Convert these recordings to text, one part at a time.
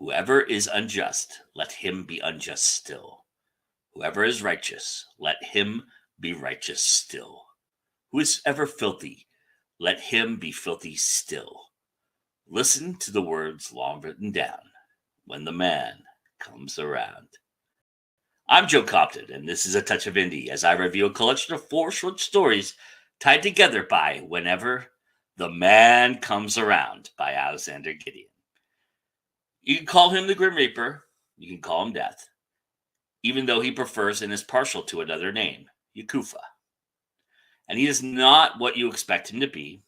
Whoever is unjust, let him be unjust still. Whoever is righteous, let him be righteous still. Who is ever filthy, let him be filthy still. Listen to the words long written down when the man comes around. I'm Joe Compton, and this is A Touch of Indie, as I review a collection of 4 short stories tied together by Whenever the Man Comes Around by Lexander Gideon. You can call him the Grim Reaper, you can call him Death, even though he prefers and is partial to another name, Yakufa. And he is not what you expect him to be,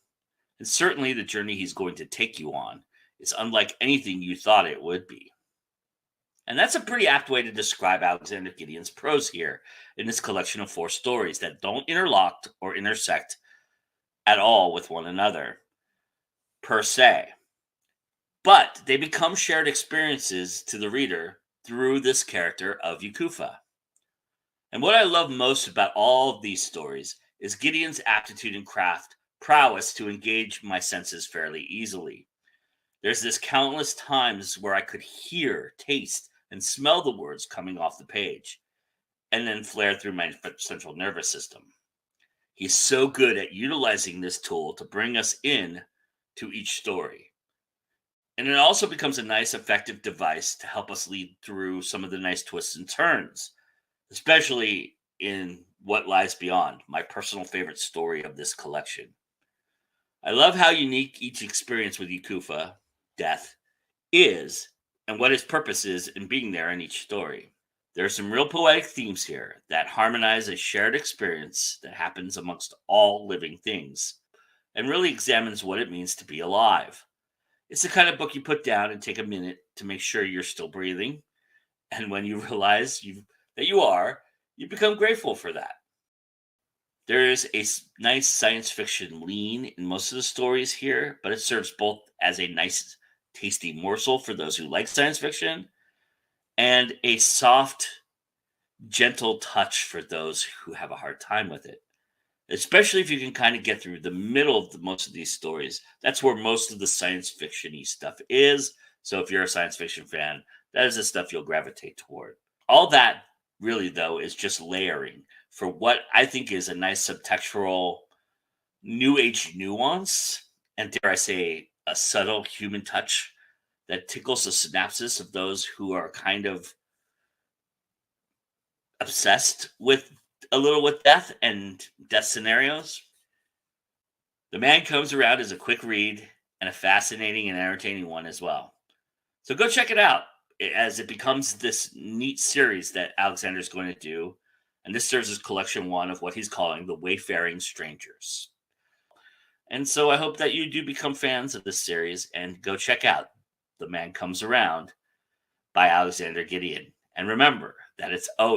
and certainly the journey he's going to take you on is unlike anything you thought it would be. And that's a pretty apt way to describe Lexander Gideon's prose here in this collection of 4 stories that don't interlock or intersect at all with one another, per se. But they become shared experiences to the reader through this character of Yakufa. And what I love most about all of these stories is Gideon's aptitude and prowess to engage my senses fairly easily. There's this countless times where I could hear, taste, and smell the words coming off the page, and then flare through my central nervous system. He's so good at utilizing this tool to bring us in to each story. And it also becomes a nice, effective device to help us lead through some of the nice twists and turns, especially in What Lies Beyond, my personal favorite story of this collection. I love how unique each experience with Yakufa, Death, is, and what his purpose is in being there in each story. There are some real poetic themes here that harmonize a shared experience that happens amongst all living things and really examines what it means to be alive. It's the kind of book you put down and take a minute to make sure you're still breathing. And when you realize that you are, you become grateful for that. There is a nice science fiction lean in most of the stories here, but it serves both as a nice, tasty morsel for those who like science fiction and a soft, gentle touch for those who have a hard time with it. Especially if you can kind of get through the middle of most of these stories. That's where most of the science fiction-y stuff is. So if you're a science fiction fan, that is the stuff you'll gravitate toward. All that really, though, is just layering for what I think is a nice subtextual new age nuance, and dare I say, a subtle human touch that tickles the synapses of those who are kind of obsessed with a little with death and death scenarios. The Man Comes Around is a quick read and a fascinating and entertaining one as well. So go check it out as it becomes this neat series that Alexander's going to do. And this serves as collection 1 of what he's calling the Wayfaring Strangers. And so I hope that you do become fans of this series and go check out The Man Comes Around by Lexander Gideon. And remember that it's always